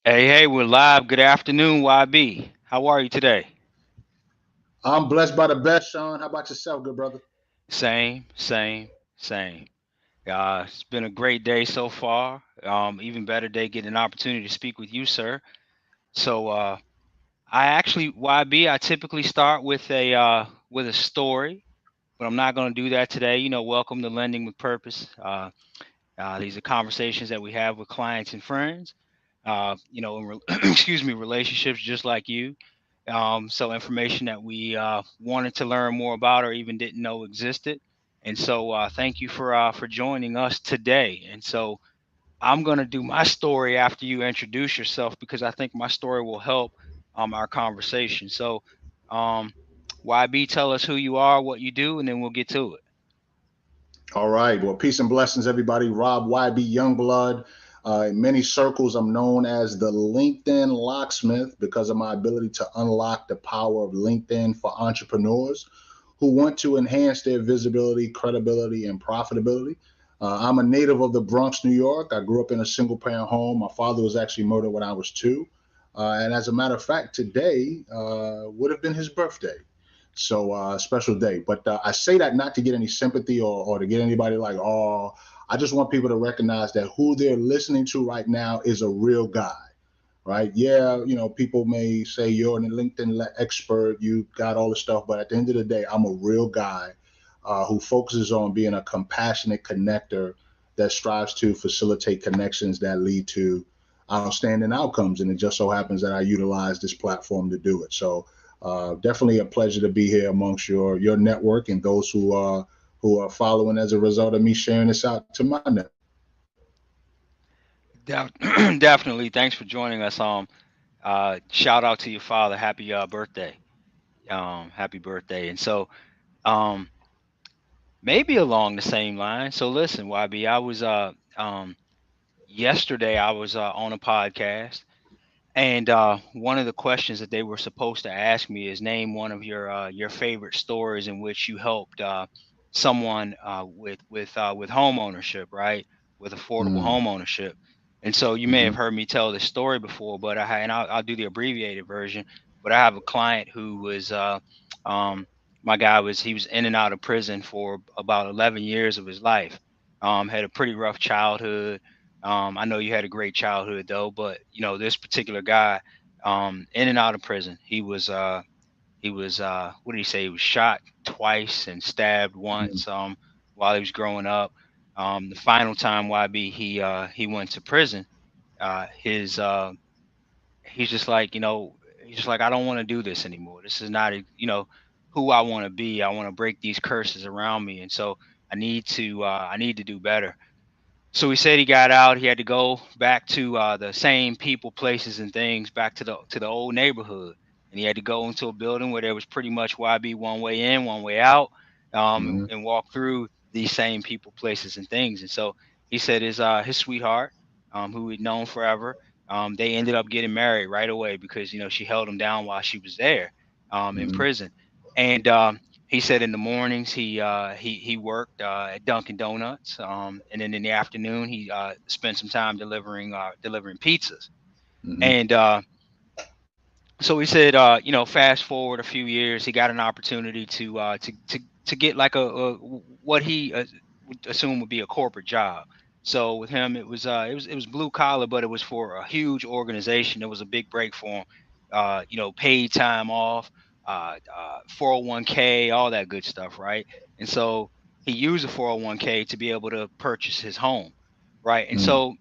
Hey, we're live. Good afternoon, YB. How are you today? I'm blessed by the best, Shawn. How about yourself, good brother? Same. It's been a great day so far. Even better day getting an opportunity to speak with you, sir. So, I actually, YB, I typically start with a story, but I'm not going to do that today. Welcome to Lending with Purpose. These are conversations that we have with clients and friends. Excuse me, relationships just like you. So information that we wanted to learn more about or even didn't know existed. And so thank you for joining us today. And so I'm going to do my story after you introduce yourself because I think my story will help our conversation. So um, YB, tell us who you are, what you do, and then we'll get to it. All right. Well, peace and blessings, everybody. Rob YB Youngblood. In many circles, I'm known as the LinkedIn locksmith because of my ability to unlock the power of LinkedIn for entrepreneurs who want to enhance their visibility, credibility, and profitability. I'm a native of the Bronx, New York. I grew up in a single parent home. My father was actually murdered when I was two. And as a matter of fact, today would have been his birthday. So special day. But I say that not to get any sympathy or to get anybody like, oh, I just want people to recognize that who they're listening to right now is a real guy, right? Yeah, people may say you're an LinkedIn expert, you got all the stuff, but at the end of the day, I'm a real guy who focuses on being a compassionate connector that strives to facilitate connections that lead to outstanding outcomes. And it just so happens that I utilize this platform to do it. So definitely a pleasure to be here amongst your network and those who are following as a result of me sharing this out to my network. Definitely. Thanks for joining us. Shout out to your father. Happy birthday. Happy birthday. And so, um, maybe along the same line. So listen, YB, I was yesterday I was on a podcast, and one of the questions that they were supposed to ask me is name one of your favorite stories in which you helped someone with home ownership, right? With affordable Mm, home ownership. And so you may hmm have heard me tell this story before, but I'll do the abbreviated version. But I have a client who was um, my guy was he was in and out of prison for about 11 years of his life. Had a pretty rough childhood. I know you had a great childhood though, but this particular guy, in and out of prison. He was what did he say? He was shot twice and stabbed mm, once while he was growing up. The final time YB he went to prison, his he's just like, he's just like, I don't want to do this anymore. This is not who I want to be. I want to break these curses around me. And so I need to do better. So he said he got out. He had to go back to the same people, places, and things, back to the old neighborhood, and he had to go into a building where there was pretty much YB one way in, one way out, mm, and walk through these same people, places, and things. And so he said his sweetheart, who he'd known forever, they ended up getting married right away because she held him down while she was there in mm, prison, and he said in the mornings he worked at Dunkin' Donuts, and then in the afternoon he spent some time delivering pizzas. mm, And so he said, fast forward a few years, he got an opportunity to get like a what he would assume would be a corporate job. So with him, it was blue collar, but it was for a huge organization. It was a big break for him. Paid time off, 401k, all that good stuff, right? And so he used the 401k to be able to purchase his home, right? And mm, so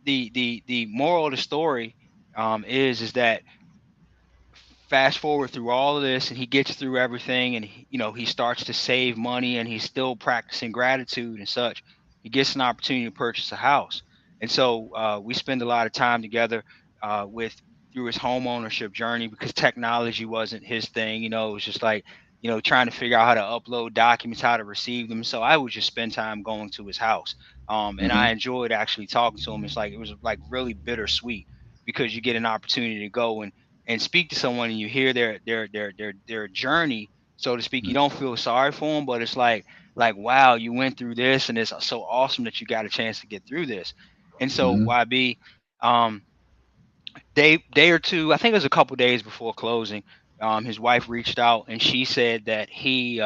the moral of the story is that fast forward through all of this and he gets through everything and he starts to save money and he's still practicing gratitude and such. He gets an opportunity to purchase a house. And so we spend a lot of time together with through his home ownership journey because technology wasn't his thing. It was just like trying to figure out how to upload documents, how to receive them. So I would just spend time going to his house, and I mm, enjoyed actually talking to him. It was like really bittersweet because you get an opportunity to go and speak to someone and you hear their journey, so to speak. You mm, don't feel sorry for them, but it's like wow, you went through this and it's so awesome that you got a chance to get through this. And so mm, YB, um day or two, I think it was a couple days before closing, his wife reached out and she said that he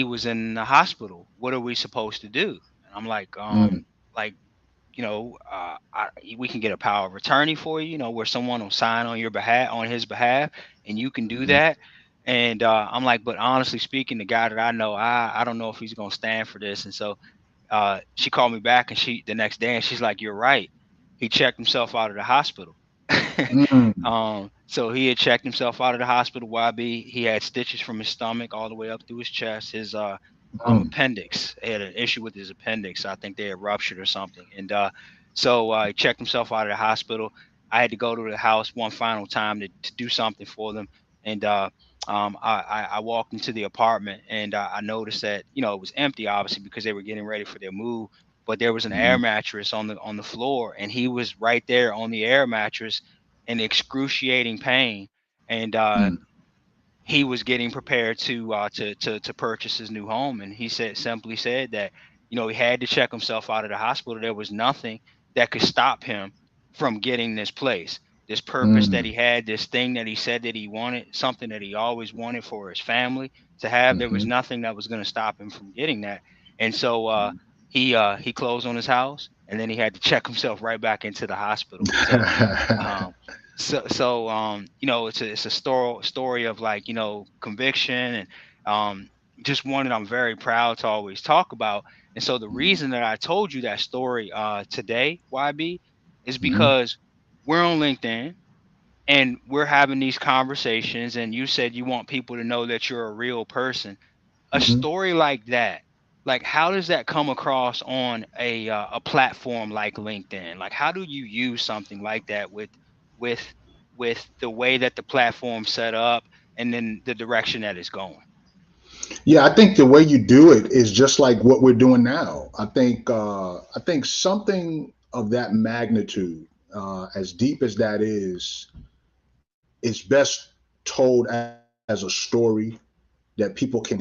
was in the hospital. What are we supposed to do? And I'm Mm, like, we can get a power of attorney for you, where someone will sign on your behalf, on his behalf, and you can do mhm, that. And I'm like, but honestly speaking, the guy that I know, I don't know if he's gonna stand for this. And so she called me back, and the next day, and she's like, "You're right. He checked himself out of the hospital." mm, So he had checked himself out of the hospital. YB, he had stitches from his stomach all the way up through his chest. His mm, appendix, he had an issue with his appendix. I think they had ruptured or something. And so he checked himself out of the hospital. I had to go to the house one final time to do something for them. And I walked into the apartment, and I noticed that it was empty, obviously because they were getting ready for their move. But there was an air mhm, mattress on the floor, and he was right there on the air mattress in excruciating pain. And mm, he was getting prepared to purchase his new home, and he simply said that he had to check himself out of the hospital. There was nothing that could stop him from getting this place, this purpose that he mm, had, this thing that he said that he wanted, something that he always wanted for his family to have. There was mhm, nothing that was going to stop him from getting that. And so he closed on his house, and then he had to check himself right back into the hospital. And so um, it's a story of, like, conviction, and just one that I'm very proud to always talk about. And so the mhm, reason that I told you that story today, YB, is mhm, because we're on LinkedIn and we're having these conversations, and you said you want people to know that you're a real person. A mhm. story like that, like, how does that come across on a platform like LinkedIn? Like, how do you use something like that with with the way that the platform's set up, and then the direction that it's going? Yeah, I think the way you do it is just like what we're doing now. I think something of that magnitude, as deep as that is best told as a story that people can hear.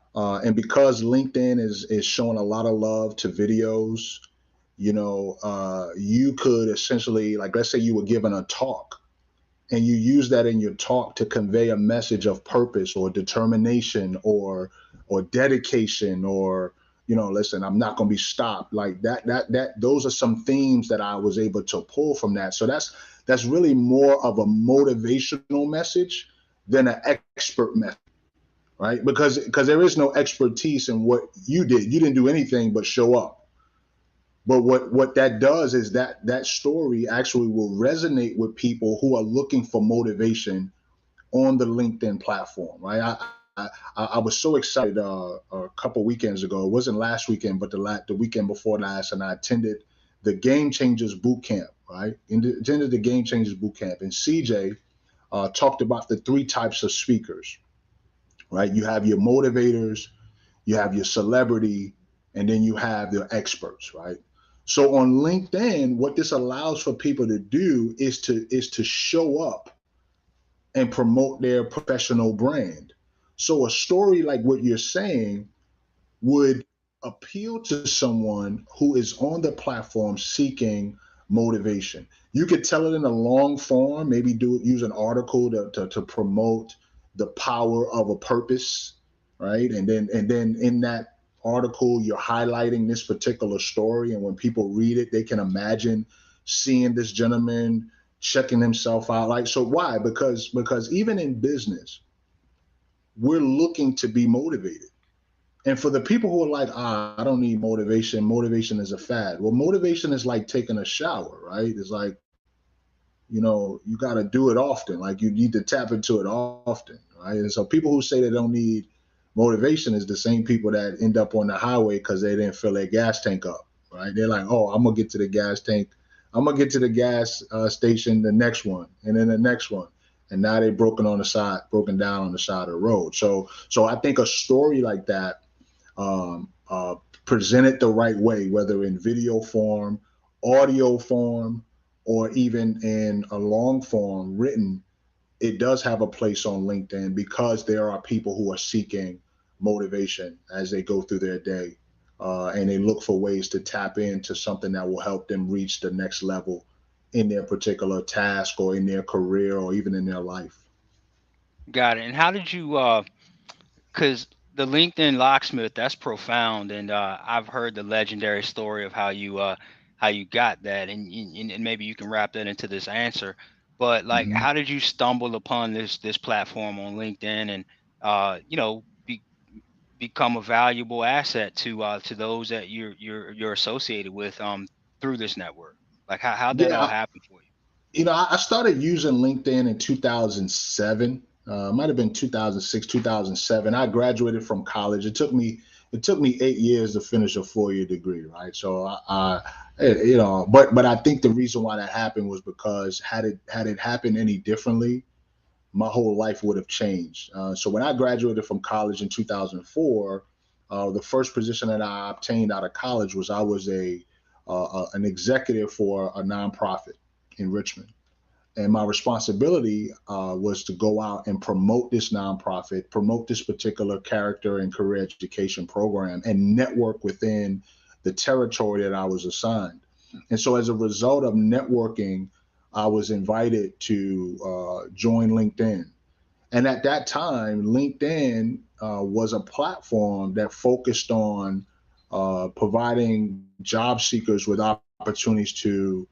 And because LinkedIn is showing a lot of love to videos, you could essentially, like, let's say you were given a talk, and you use that in your talk to convey a message of purpose or determination or dedication, or listen, I'm not going to be stopped, like that those are some themes that I was able to pull from that. So that's really more of a motivational message than an expert message, right? Because there is no expertise in what you did. You didn't do anything but show up. But what that does is that story actually will resonate with people who are looking for motivation on the LinkedIn platform, right? I was so excited a couple weekends ago. It wasn't last weekend, but the weekend before last, and I attended the Game Changers Boot Camp, right? Attended the Game Changers Boot Camp, and CJ talked about the three types of speakers, right? You have your motivators, you have your celebrity, and then you have the experts, right? So on LinkedIn, what this allows for people to do is to show up and promote their professional brand. So a story like what you're saying would appeal to someone who is on the platform seeking motivation. You could tell it in a long form, maybe use an article to promote the power of a purpose, right? And then in that article, you're highlighting this particular story. And when people read it, they can imagine seeing this gentleman checking himself out. Like, so why? Because even in business, we're looking to be motivated. And for the people who are like, I don't need motivation, motivation is a fad. Well, motivation is like taking a shower, right? It's like, you got to do it often. Like, you need to tap into it often, right? And so people who say they don't need motivation is the same people that end up on the highway because they didn't fill their gas tank up, right? They're like, oh, I'm going to get to the gas tank. I'm going to get to the gas station, the next one, and then the next one. And now they're broken down on the side of the road. So I think a story like that, presented the right way, whether in video form, audio form, or even in a long form written, it does have a place on LinkedIn because there are people who are seeking motivation as they go through their day. And they look for ways to tap into something that will help them reach the next level in their particular task or in their career or even in their life. Got it. And how did you because the LinkedIn locksmith, that's profound, and I've heard the legendary story of how you got that, and maybe you can wrap that into this answer. But like, Mm-hmm. how did you stumble upon this platform on LinkedIn and become a valuable asset to those that you're associated with through this network? Like, how'd that all Yeah, happen for you? I started using LinkedIn in 2007. Might have been 2006, 2007. I graduated from college. It took me 8 years to finish a 4-year degree, right? So but I think the reason why that happened was because had it happened any differently, my whole life would have changed. So when I graduated from college in 2004, the first position that I obtained out of college was I was an executive for a nonprofit in Richmond. And my responsibility was to go out and promote this nonprofit, promote this particular character and career education program, and network within the territory that I was assigned. And so, as a result of networking, I was invited to join LinkedIn. And at that time, LinkedIn was a platform that focused on providing job seekers with opportunities to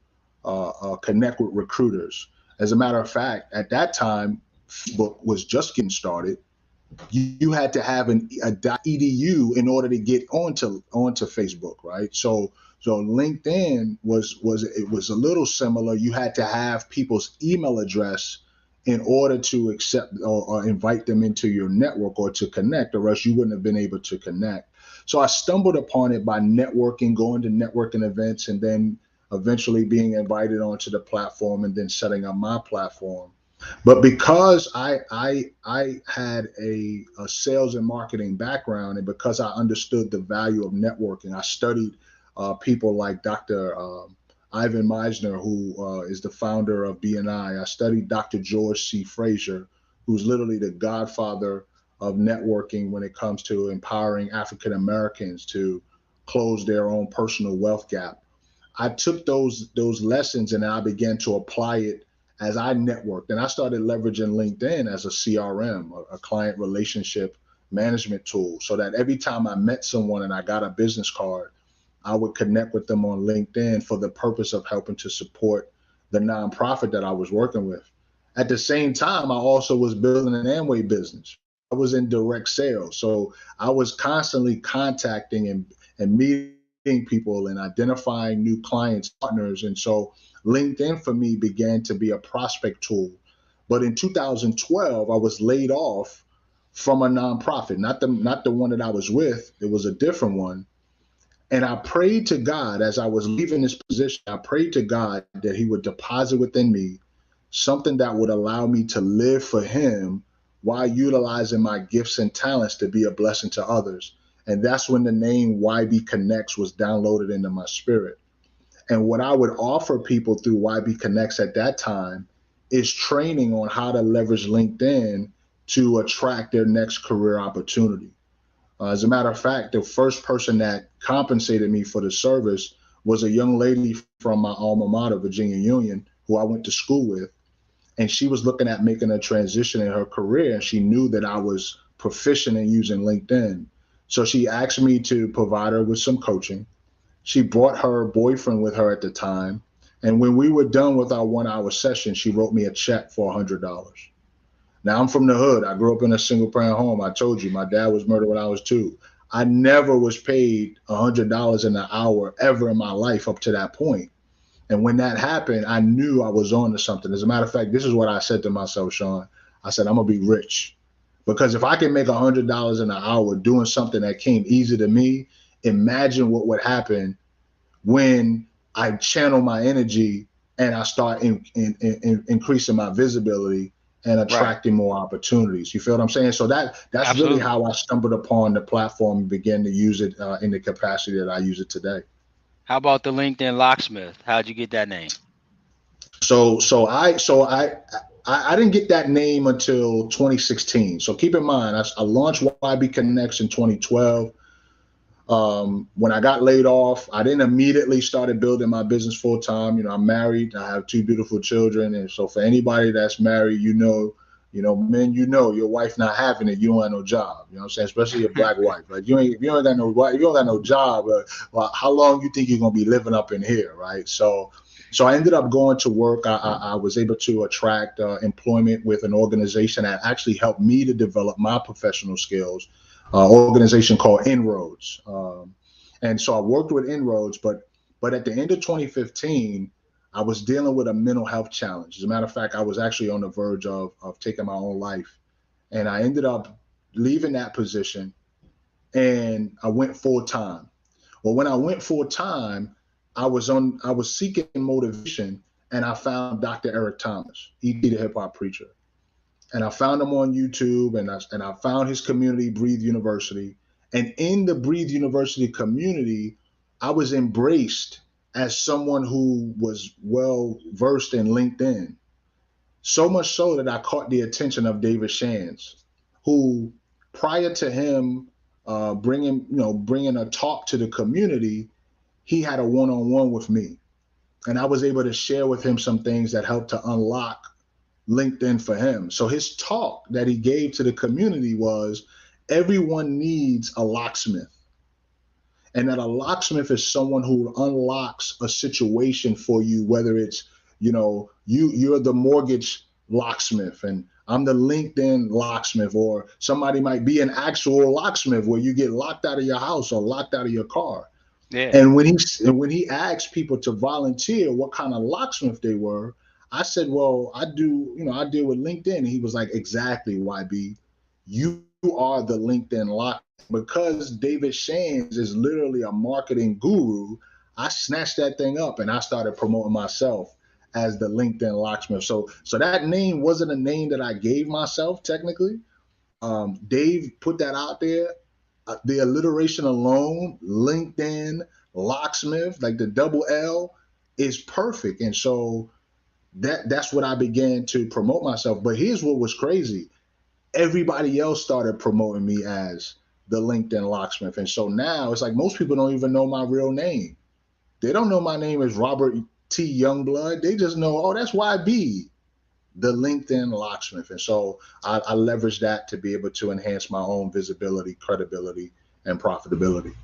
connect with recruiters. As a matter of fact, at that time, Facebook was just getting started. You had to have a .edu in order to get onto Facebook, right? So LinkedIn was a little similar. You had to have people's email address in order to accept or invite them into your network or to connect, or else you wouldn't have been able to connect. So I stumbled upon it by networking, going to networking events, and then eventually being invited onto the platform and then setting up my platform. But because I had a sales and marketing background, and because I understood the value of networking, I studied people like Dr. Ivan Meisner, who is the founder of BNI. I studied Dr. George C. Fraser, who's literally the godfather of networking when it comes to empowering African Americans to close their own personal wealth gap. I took those lessons and I began to apply it as I networked. And I started leveraging LinkedIn as a CRM, a client relationship management tool, so that every time I met someone and I got a business card, I would connect with them on LinkedIn for the purpose of helping to support the nonprofit that I was working with. At the same time, I also was building an Amway business. I was in direct sales. So I was constantly contacting and meeting people and identifying new clients, partners. And so LinkedIn for me began to be a prospect tool. But in 2012, I was laid off from a nonprofit, not the one that I was with. It was a different one. And I prayed to God as I was leaving this position. I prayed to God that He would deposit within me something that would allow me to live for Him while utilizing my gifts and talents to be a blessing to others. And that's when the name YB Connects was downloaded into my spirit. And what I would offer people through YB Connects at that time is training on how to leverage LinkedIn to attract their next career opportunity. As a matter of fact, the first person that compensated me for the service was a young lady from my alma mater, Virginia Union, who I went to school with. And she was looking at making a transition in her career. And she knew that I was proficient in using LinkedIn. So she asked me to provide her with some coaching. She brought her boyfriend with her at the time. And when we were done with our 1 hour session, she wrote me a check for $100. Now I'm from the hood. I grew up in a single parent home. I told you my dad was murdered when I was 2. I never was paid $100 an hour ever in my life up to that point. And when that happened, I knew I was on to something. As a matter of fact, this is what I said to myself, Shawn. I said, I'm gonna be rich. Because if I can make $100 an hour doing something that came easy to me, imagine what would happen when I channel my energy and I start increasing my visibility and Right. attracting more opportunities. You feel what I'm saying? So that's really Absolutely. how I stumbled upon the platform and began to use it in the capacity that I use it today. How about the LinkedIn locksmith? How'd you get that name? So I didn't get that name until 2016. So keep in mind, I launched YB Connects in 2012. When I got laid off, I didn't immediately started building my business full time. You know, I'm married. I have two beautiful children, and so for anybody that's married, men, your wife not having it, you don't have no job. You know what I'm saying? Especially a black wife. Like you ain't got no wife, you don't got no job. Well, how long you think you're gonna be living up in here, right? So I ended up going to work. I was able to attract employment with an organization that actually helped me to develop my professional skills, organization called Inroads. And so I worked with Inroads, but at the end of 2015, I was dealing with a mental health challenge. As a matter of fact, I was actually on the verge of taking my own life. And I ended up leaving that position and I went full time. Well, when I went full time, I was seeking motivation and I found Dr. Eric Thomas, E.T. the hip hop preacher. And I found him on YouTube and I found his community, Breathe University. And in the Breathe University community, I was embraced as someone who was well versed in LinkedIn. So much so that I caught the attention of David Shands, who prior to him bringing a talk to the community, he had a one-on-one with me. And I was able to share with him some things that helped to unlock LinkedIn for him. So his talk that he gave to the community was everyone needs a locksmith. And that a locksmith is someone who unlocks a situation for you, whether it's, you're the mortgage locksmith and I'm the LinkedIn locksmith, or somebody might be an actual locksmith where you get locked out of your house or locked out of your car. Yeah. And when he asked people to volunteer what kind of locksmith they were, I said, well, I deal with LinkedIn. And he was like, exactly, YB. You are the LinkedIn locksmith. Because David Shands is literally a marketing guru, I snatched that thing up and I started promoting myself as the LinkedIn locksmith. So that name wasn't a name that I gave myself technically. Dave put that out there. The alliteration alone, LinkedIn, locksmith, like the double L, is perfect. And so that's what I began to promote myself. But here's what was crazy. Everybody else started promoting me as the LinkedIn locksmith. And so now it's like most people don't even know my real name. They don't know my name is Robert T. Youngblood. They just know, oh, that's YB, the LinkedIn locksmith. And so I leverage that to be able to enhance my own visibility, credibility, and profitability.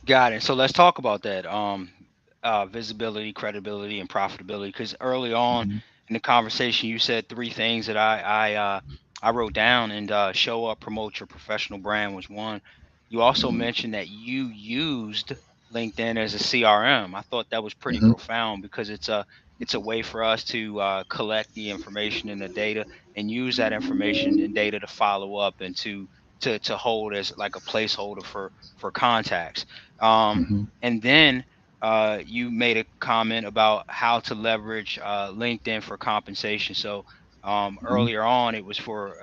Got it. So let's talk about that. Visibility, credibility, and profitability. Because early on Mm-hmm. in the conversation, you said three things that I wrote down, and show up, promote your professional brand was one. You also Mm-hmm. mentioned that you used LinkedIn as a CRM. I thought that was pretty Mm-hmm. profound because it's a way for us to collect the information and the data and use that information and data to follow up and to hold as like a placeholder for contacts. Um, Mm-hmm. and then you made a comment about how to leverage LinkedIn for compensation. So earlier on, it was for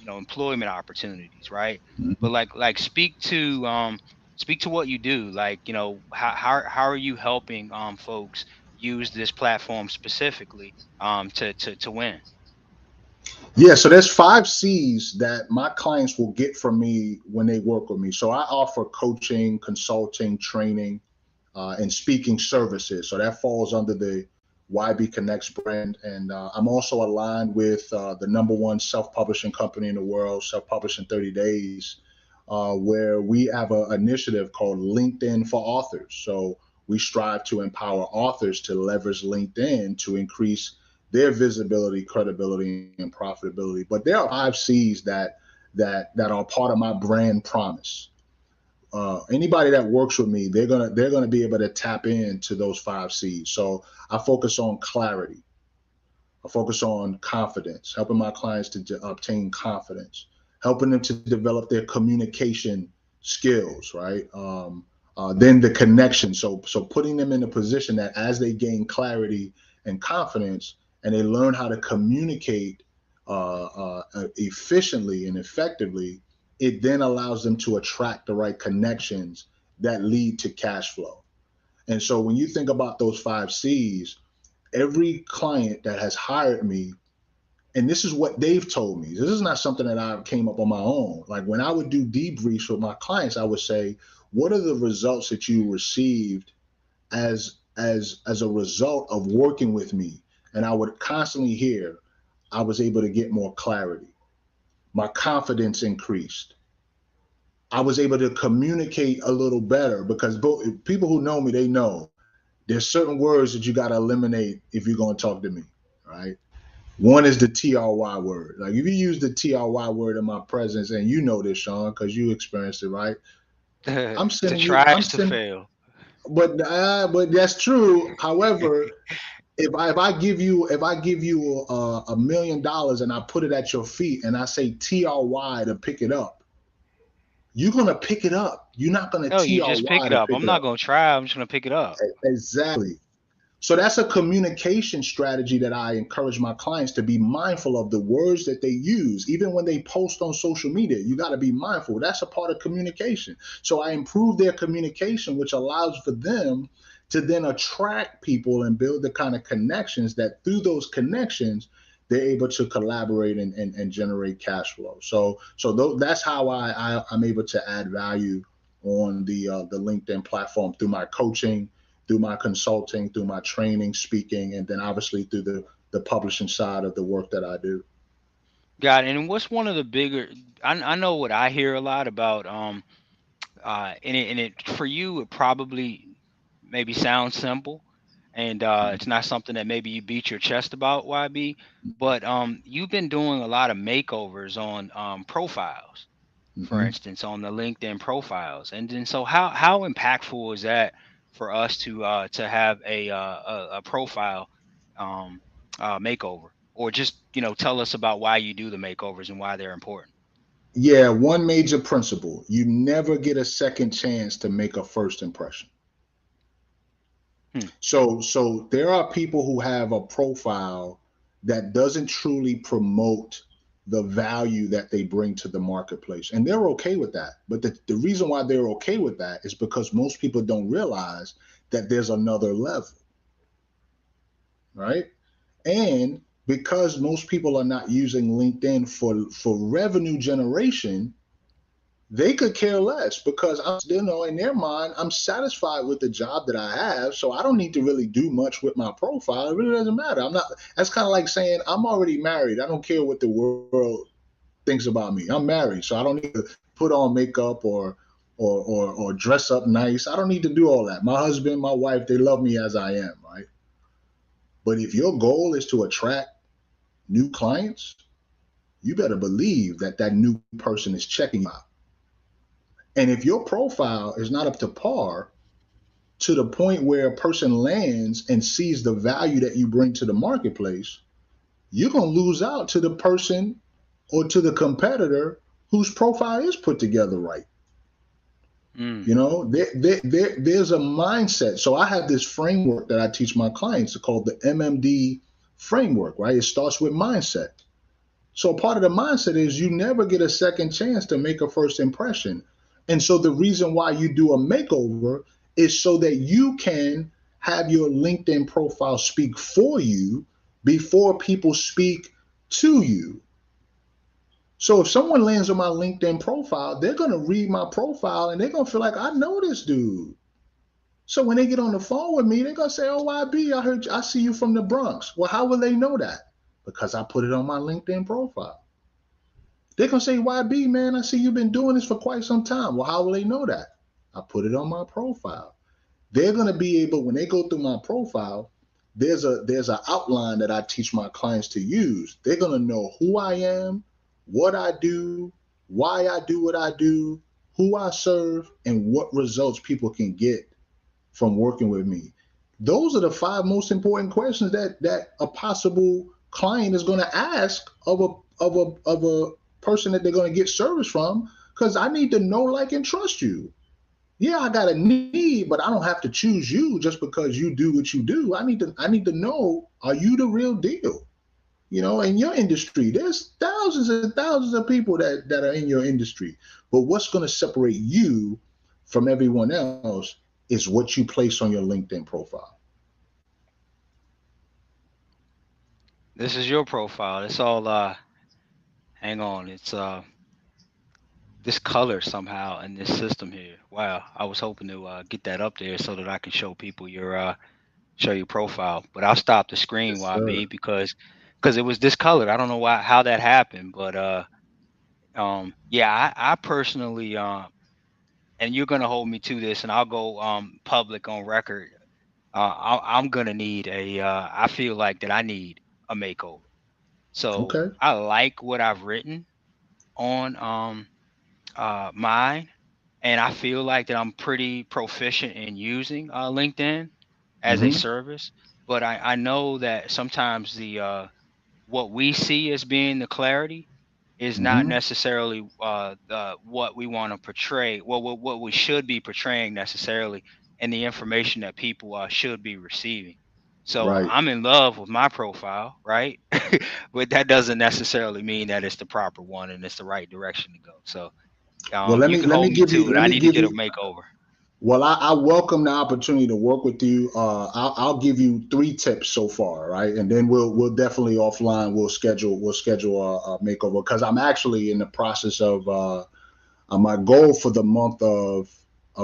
employment opportunities, right? Mm-hmm. But like speak to what you do. Like how are you helping folks use this platform specifically to win? Yeah, so there's 5 C's that my clients will get from me when they work with me. So I offer coaching, consulting, training, and speaking services. So that falls under the YB Connects brand. And I'm also aligned with the number one self-publishing company in the world, Self-Published in 30 Days, where we have an initiative called LinkedIn for Authors. So we strive to empower authors to leverage LinkedIn to increase their visibility, credibility, and profitability. But there are 5 C's that are part of my brand promise. Anybody that works with me, they're gonna be able to tap into those 5 C's. So I focus on clarity. I focus on confidence, helping my clients to obtain confidence, helping them to develop their communication skills, right? Then the connection. So putting them in a position that as they gain clarity and confidence, and they learn how to communicate efficiently and effectively, it then allows them to attract the right connections that lead to cash flow. And so when you think about those 5 C's, every client that has hired me, and this is what they've told me. This is not something that I came up on my own. Like when I would do debriefs with my clients, I would say, what are the results that you received as a result of working with me? And I would constantly hear, I was able to get more clarity. My confidence increased. I was able to communicate a little better because people who know me, they know there's certain words that you got to eliminate if you're going to talk to me, right? One is the TRY word. Like if you use the TRY word in my presence, and you know this, Shawn, because you experienced it, right? I'm To sending you. try I'm is to sending, fail. but that's true. However, if I give you $1 million and I put it at your feet and I say TRY to pick it up, you're gonna pick it up. You're not gonna No, you just pick TRY it to up. pick I'm it not up. gonna try. I'm just gonna pick it up. Exactly. So that's a communication strategy that I encourage my clients to be mindful of the words that they use, even when they post on social media. You got to be mindful. That's a part of communication. So I improve their communication, which allows for them to then attract people and build the kind of connections that through those connections, they're able to collaborate and generate cash flow. That's how I'm able to add value on the LinkedIn platform through my coaching, through my consulting, through my training, speaking, and then obviously through the publishing side of the work that I do. Got it. And what's one of the bigger? I know what I hear a lot about. And it for you, it probably maybe sounds simple, and it's not something that maybe you beat your chest about, YB. But you've been doing a lot of makeovers on profiles, for Mm-hmm. instance, on the LinkedIn profiles. And then so how impactful is that for us to have a profile um, makeover, or just tell us about why you do the makeovers and why they're important. Yeah, one major principle: you never get a second chance to make a first impression. Hmm. So there are people who have a profile that doesn't truly promote the value that they bring to the marketplace. And they're okay with that. But the reason why they're okay with that is because most people don't realize that there's another level, right? And because most people are not using LinkedIn for revenue generation, they could care less because in their mind, I'm satisfied with the job that I have. So I don't need to really do much with my profile. It really doesn't matter. I'm not, that's kind of like saying I'm already married. I don't care what the world thinks about me. I'm married. So I don't need to put on makeup or dress up nice. I don't need to do all that. My husband, my wife, they love me as I am, right? But if your goal is to attract new clients, you better believe that that new person is checking you out. And if your profile is not up to par to the point where a person lands and sees the value that you bring to the marketplace, you're going to lose out to the person or to the competitor whose profile is put together right. Mm. There's a mindset. So I have this framework that I teach my clients called the MMD framework, right? It starts with mindset. So part of the mindset is you never get a second chance to make a first impression. And so the reason why you do a makeover is so that you can have your LinkedIn profile speak for you before people speak to you. So if someone lands on my LinkedIn profile, they're going to read my profile and they're going to feel like I know this dude. So when they get on the phone with me, they're going to say, "Oh, YB, I see you from the Bronx." Well, how will they know that? Because I put it on my LinkedIn profile. They're gonna say, "YB, man, I see you've been doing this for quite some time." Well, how will they know that? I put it on my profile. They're gonna be able, when they go through my profile, there's an outline that I teach my clients to use. They're gonna know who I am, what I do, why I do what I do, who I serve, and what results people can get from working with me. Those are the five most important questions that a possible client is going to ask of a person that they're going to get service from, because I need to know, like, and trust you. Yeah, I got a need, but I don't have to choose you just because you do what you do. I need to know, are you the real deal? In your industry, there's thousands and thousands of people that are in your industry. But what's going to separate you from everyone else is what you place on your LinkedIn profile. This is your profile. It's all hang on. It's this color somehow in this system here. Wow, I was hoping to get that up there so that I can show people your profile. But I'll stop the screen, Yes, sir. YB, because it was discolored. I don't know why how that happened, but yeah, I personally and you're gonna hold me to this, and I'll go public on record. I'm gonna need I feel like that I need a makeover. So Okay. I like what I've written on mine, and I feel like that I'm pretty proficient in using LinkedIn as a Mm-hmm. service. But I know that sometimes what we see as being the clarity is not Mm-hmm. necessarily what we want to portray, what we should be portraying necessarily, and the information that people should be receiving. So Right. I'm in love with my profile, right? But that doesn't necessarily mean that it's the proper one and it's the right direction to go. So Well, you can hold me to it. let I me need to give get a you. makeover. Well, I welcome the opportunity to work with you. I'll give you 3 tips so far, right? And then we'll definitely offline. We'll schedule a makeover because I'm actually in the process of my goal for the month of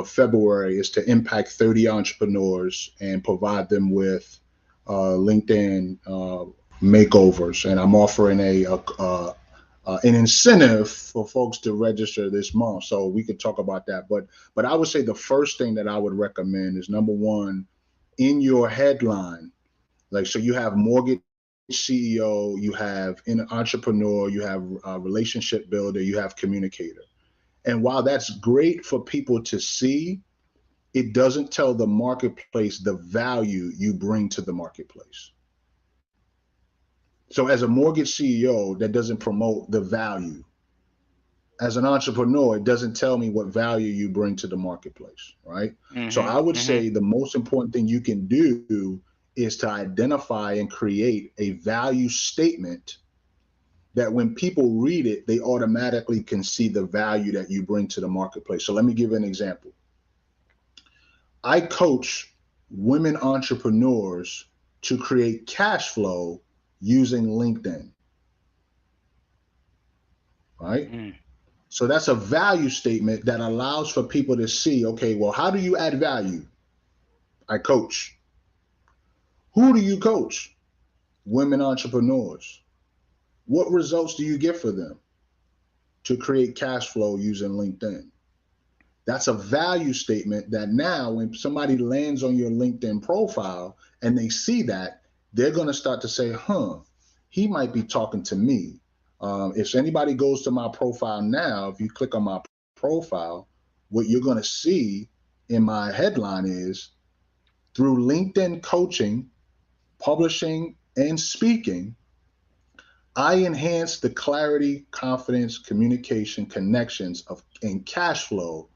February is to impact 30 entrepreneurs and provide them with LinkedIn makeovers, and I'm offering an incentive for folks to register this month. So we could talk about that. But I would say the first thing that I would recommend is number one, in your headline, like so you have mortgage CEO, you have an entrepreneur, you have a relationship builder, you have communicator. And while that's great for people to see, it doesn't tell the marketplace the value you bring to the marketplace. So as a mortgage CEO, that doesn't promote the value. As an entrepreneur, it doesn't tell me what value you bring to the marketplace, right? So Mhm. I would Mhm. say the most important thing you can do is to identify and create a value statement that when people read it, they automatically can see the value that you bring to the marketplace. So let me give an example. I coach women entrepreneurs to create cash flow using LinkedIn, right? Mm. So that's a value statement that allows for people to see, okay, well, how do you add value? I coach. Who do you coach? Women entrepreneurs. What results do you get for them to create cash flow using LinkedIn? That's a value statement that now, when somebody lands on your LinkedIn profile and they see that, they're going to start to say, huh, he might be talking to me. If anybody goes to my profile now, if you click on my profile, what you're going to see in my headline is through LinkedIn coaching, publishing, and speaking, I enhance the clarity, confidence, communication, connections of and cash flow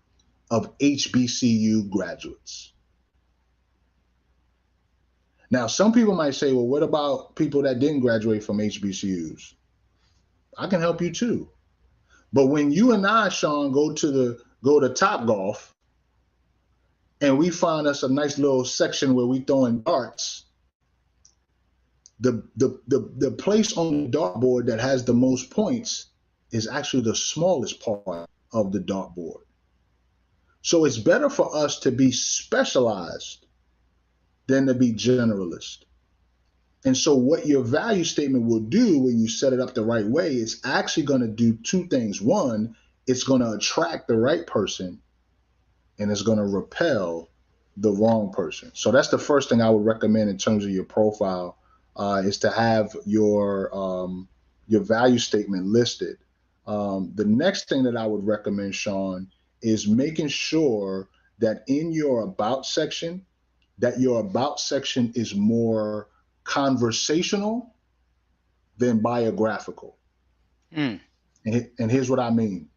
of HBCU graduates. Now, some people might say, well, what about people that didn't graduate from HBCUs? I can help you too. But when you and I, Shawn, go to Top Golf and we find us a nice little section where we throwing darts, the place on the dartboard that has the most points is actually the smallest part of the dartboard. So it's better for us to be specialized than to be generalist. And so, what your value statement will do when you set it up the right way is actually going to do 2 things. One, it's going to attract the right person and it's going to repel the wrong person. So, that's the first thing I would recommend in terms of your profile is to have your value statement listed. The next thing that I would recommend, Shawn, is making sure that in your about section, that your about section is more conversational than biographical. Mm. And here's what I mean.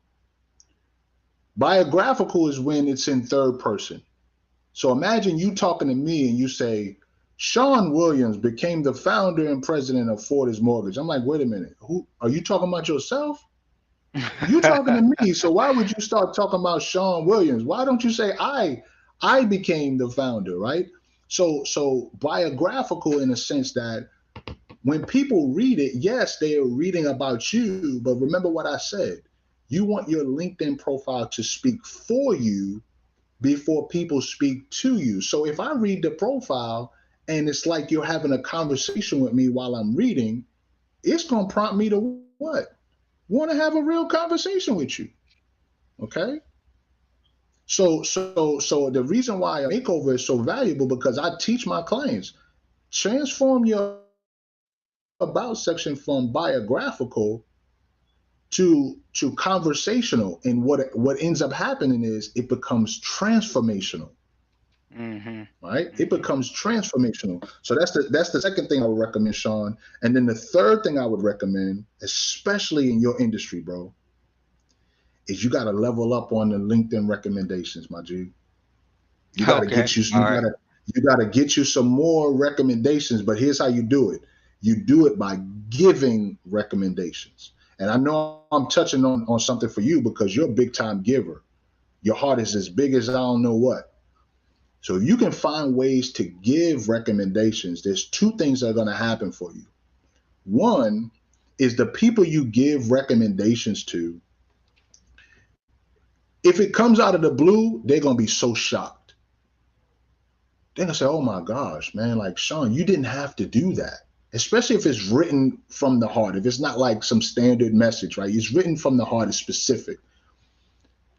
Biographical is when it's in third person. So imagine you talking to me and you say, Shawn Williams became the founder and president of Fortis Mortgage. I'm like, wait a minute. Who are you talking about yourself? You talking to me. So why would you start talking about Shawn Williams? Why don't you say I became the founder, right? So biographical in a sense that when people read it, yes, they are reading about you, but remember what I said. You want your LinkedIn profile to speak for you before people speak to you. So if I read the profile and it's like you're having a conversation with me while I'm reading, it's going to prompt me to what? Want to have a real conversation with you. Okay. So the reason why a makeover is so valuable because I teach my clients transform your about section from biographical to conversational, and what ends up happening is it becomes transformational. Mm-hmm. Right, it Mm-hmm. becomes transformational. So that's the second thing I would recommend, Shawn. And then the third thing I would recommend, especially in your industry, bro, is you got to level up on the LinkedIn recommendations, my G. You got to Okay. get you All you got right. to you got to get you some more recommendations. But here's how you do it: you do it by giving recommendations. And I know I'm touching on something for you because you're a big time giver. Your heart is as big as I don't know what. So if you can find ways to give recommendations, there's two things that are going to happen for you. One is the people you give recommendations to, if it comes out of the blue, they're going to be so shocked. They're going to say, oh my gosh, man, like Shawn, you didn't have to do that. Especially if it's written from the heart. If it's not like some standard message, right? It's written from the heart, it's specific.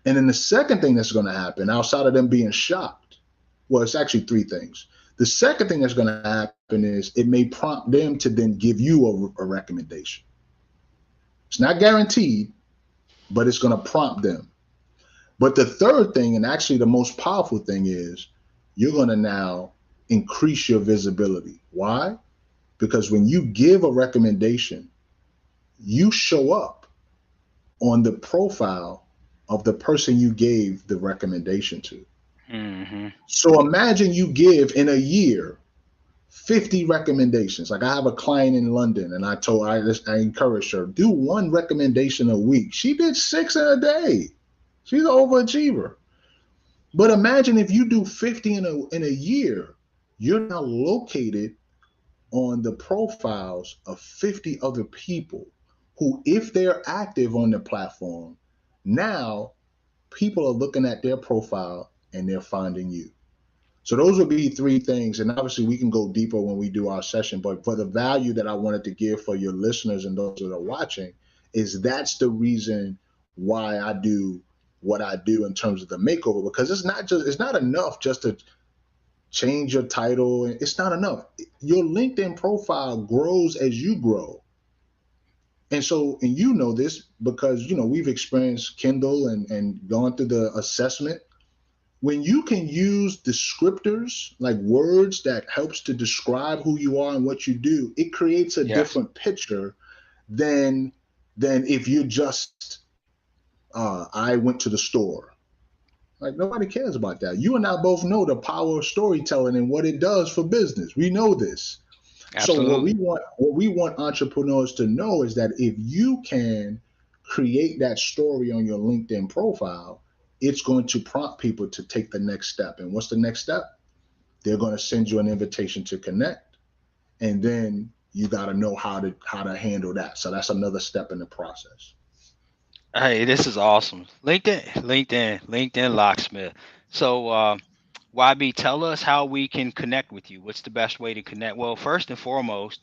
And then the second thing that's going to happen, outside of them being shocked, well, it's actually three things. The second thing that's going to happen is it may prompt them to then give you a recommendation. It's not guaranteed, but it's going to prompt them. But the third thing, and actually the most powerful thing, is you're going to now increase your visibility. Why? Because when you give a recommendation, you show up on the profile of the person you gave the recommendation to. Mm-hmm. So imagine you give in a year 50 recommendations. Like I have a client in London and I encouraged her, do one recommendation a week. She did 6 in a day. She's an overachiever. But imagine if you do 50 in a year, you're now located on the profiles of 50 other people who, if they're active on the platform, now people are looking at their profile and they're finding you. So those would be three things. And obviously we can go deeper when we do our session, but for the value that I wanted to give for your listeners and those that are watching, is that's the reason why I do what I do in terms of the makeover, because it's not enough just to change your title. It's not enough. Your LinkedIn profile grows as you grow. And so, and you know this because we've experienced Kindle and gone through the assessment. When you can use descriptors like words that helps to describe who you are and what you do, it creates a Yes. different picture than if you just I went to the store. Like nobody cares about that. You and I both know the power of storytelling and what it does for business. We know this. So Absolutely. what we want entrepreneurs to know is that if you can create that story on your LinkedIn profile, it's going to prompt people to take the next step. And what's the next step? They're going to send you an invitation to connect, and then you got to know how to handle that. So that's another step in the process. Hey, this is awesome. LinkedIn locksmith. So, YB, tell us how we can connect with you. What's the best way to connect? Well, first and foremost,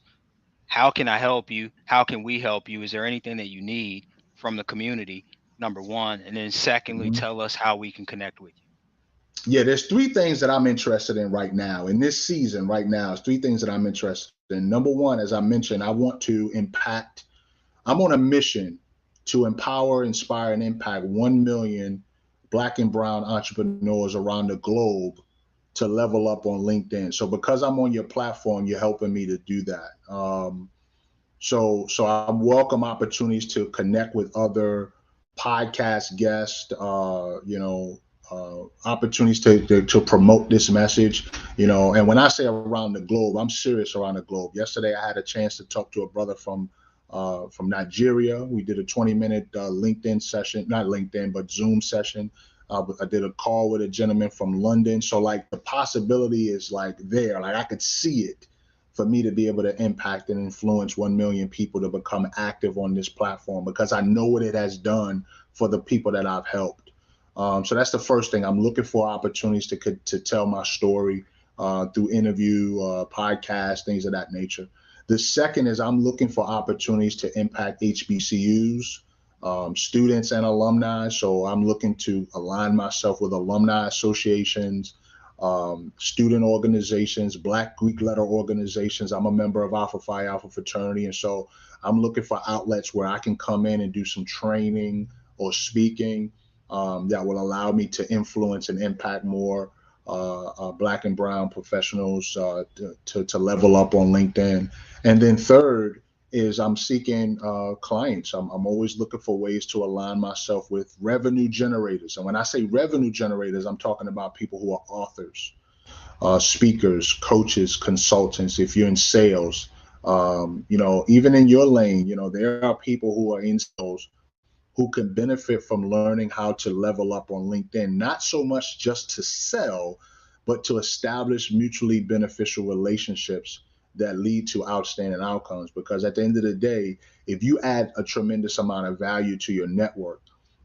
how can I help you? How can we help you? Is there anything that you need from the community? Number one. And then secondly, Mhm. tell us how we can connect with Yeah, there's three things that I'm interested in right now in this season. Right now, is three things that I'm interested in. Number one, as I mentioned, I want to impact. I'm on a mission to empower, inspire, and impact 1 million Black and Brown entrepreneurs around the globe to level up on LinkedIn. So because I'm on your platform, you're helping me to do that. So I welcome opportunities to connect with other podcast guests. Opportunities to promote this message. And when I say around the globe, I'm serious around the globe. Yesterday, I had a chance to talk to a brother from Nigeria. We did a 20-minute LinkedIn session, not LinkedIn, but Zoom session. I did a call with a gentleman from London. So like the possibility is like there, like I could see it for me to be able to impact and influence 1 million people to become active on this platform because I know what it has done for the people that I've helped. So that's the first thing. I'm looking for opportunities to tell my story through interview, podcast, things of that nature. The second is I'm looking for opportunities to impact HBCUs, students and alumni. So I'm looking to align myself with alumni associations, student organizations, Black Greek letter organizations. I'm a member of Alpha Phi Alpha fraternity. And so I'm looking for outlets where I can come in and do some training or speaking that will allow me to influence and impact more Black and brown professionals to level up on LinkedIn. And then third is I'm seeking clients. I'm always looking for ways to align myself with revenue generators. And when I say revenue generators, I'm talking about people who are authors, speakers, coaches, consultants. If you're in sales, even in your lane, there are people who are in sales who can benefit from learning how to level up on LinkedIn, not so much just to sell, but to establish mutually beneficial relationships that lead to outstanding outcomes. Because at the end of the day, if you add a tremendous amount of value to your network,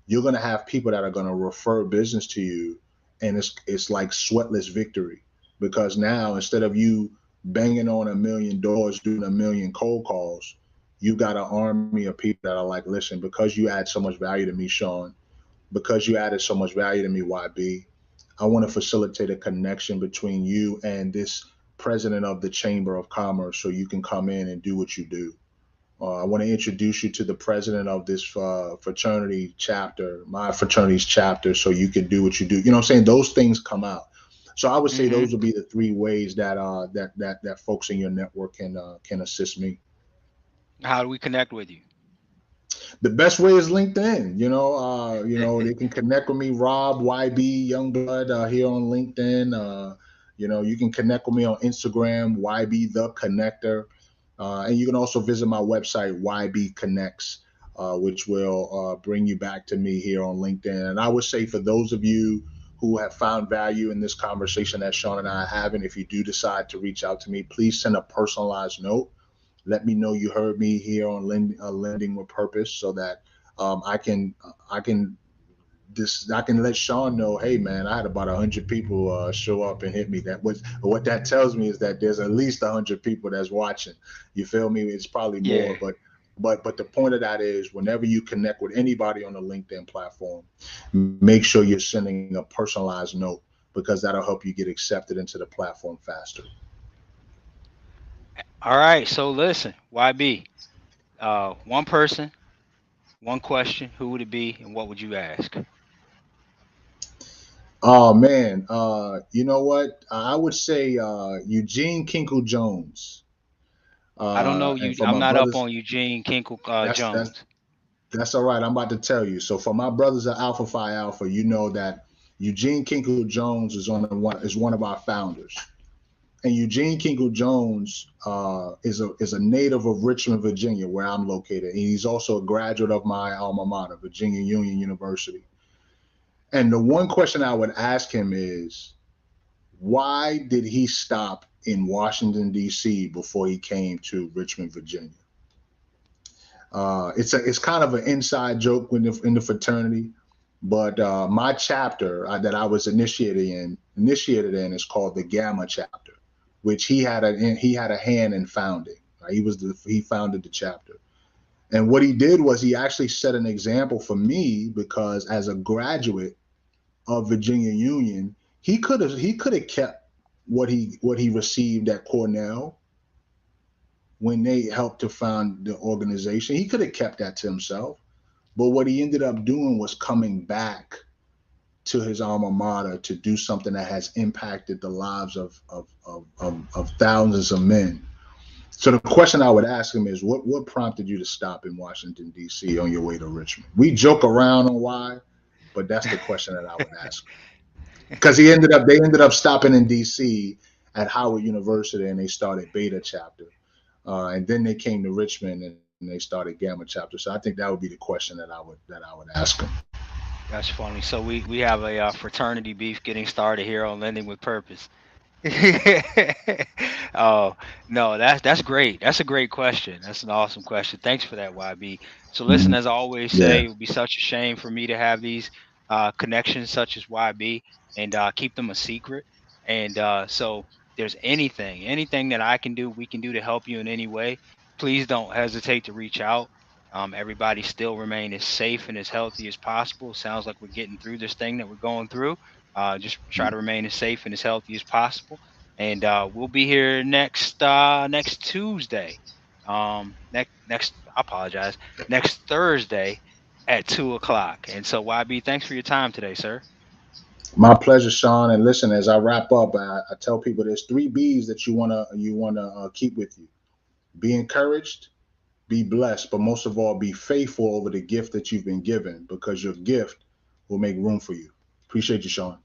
you're going to have people that are going to refer business to you. And it's like sweatless victory, because now instead of you banging on a million doors, doing a million cold calls, you got an army of people that are like, listen, because you add so much value to me, Shawn, because you added so much value to me, YB, I want to facilitate a connection between you and this president of the Chamber of Commerce so you can come in and do what you do. I want to introduce you to the president of this fraternity chapter, my fraternity's chapter, so you can do what you do. You know what I'm saying? Those things come out. So I would say Mm-hmm. those would be the three ways that that folks in your network can assist me. How do we connect with you? The best way is LinkedIn. They can connect with me, Rob YB Youngblood, here on LinkedIn. You can connect with me on Instagram, YB the Connector, and you can also visit my website, YB Connects, which will bring you back to me here on LinkedIn. And I would say for those of you who have found value in this conversation that Shawn and I are having, if you do decide to reach out to me, please send a personalized note. Let me know you heard me here on Lending with Purpose, so that I can I can let Shawn know, hey man, I had about 100 people show up and hit me. What that tells me is that there's at least 100 people that's watching. You feel me? It's probably more, Yeah. but the point of that is, whenever you connect with anybody on the LinkedIn platform, make sure you're sending a personalized note, because that'll help you get accepted into the platform faster. All right. So listen, YB, one person, one question. Who would it be, and what would you ask? Oh man, you know what? I would say Eugene Kinkle Jones. I don't know And you. for I'm my not up brothers, on Eugene Kinkle that's that's Jones. that's all right. I'm about to tell you. So for my brothers at Alpha Phi Alpha, you know that Eugene Kinkle Jones is one of our founders. And Eugene Kinkle Jones is a native of Richmond, Virginia, where I'm located. And he's also a graduate of my alma mater, Virginia Union University. And the one question I would ask him is, why did he stop in Washington, D.C. before he came to Richmond, Virginia? It's kind of an inside joke in the fraternity, but my chapter that I was initiated in is called the Gamma chapter, which he had a hand in founding. Right? He founded the chapter, and what he did was he actually set an example for me, because as a graduate of Virginia Union, he could have kept what he received at Cornell when they helped to found the organization. He could have kept that to himself. But what he ended up doing was coming back to his alma mater to do something that has impacted the lives of thousands of men. So the question I would ask him is, what prompted you to stop in Washington, D.C. on your way to Richmond? We joke around on why, but that's the question that I would ask him. Because they ended up stopping in D.C. at Howard University, and they started Beta chapter. And then they came to Richmond and they started Gamma chapter. So I think that would be the question that I would ask them. That's funny. So we have a fraternity beef getting started here on Lending with Purpose. Oh no, that's great. That's a great question. That's an awesome question. Thanks for that, YB. So listen, Mhm. as I always Yeah. say, it would be such a shame for me to have these connections such as YB and keep them a secret. And so there's anything that I can do, we can do to help you in any way, please don't hesitate to reach out. Everybody still remain as safe and as healthy as possible. Sounds like we're getting through this thing that we're going through. Just try to remain as safe and as healthy as possible. And we'll be here next Tuesday. Next I apologize, next Thursday at 2 o'clock. And so, YB, thanks for your time today, sir. My pleasure, Shawn. And listen, as I wrap up, I tell people there's three B's that you wanna keep with you: be encouraged, be blessed, but most of all, be faithful over the gift that you've been given, because your gift will make room for you. Appreciate you, Shawn.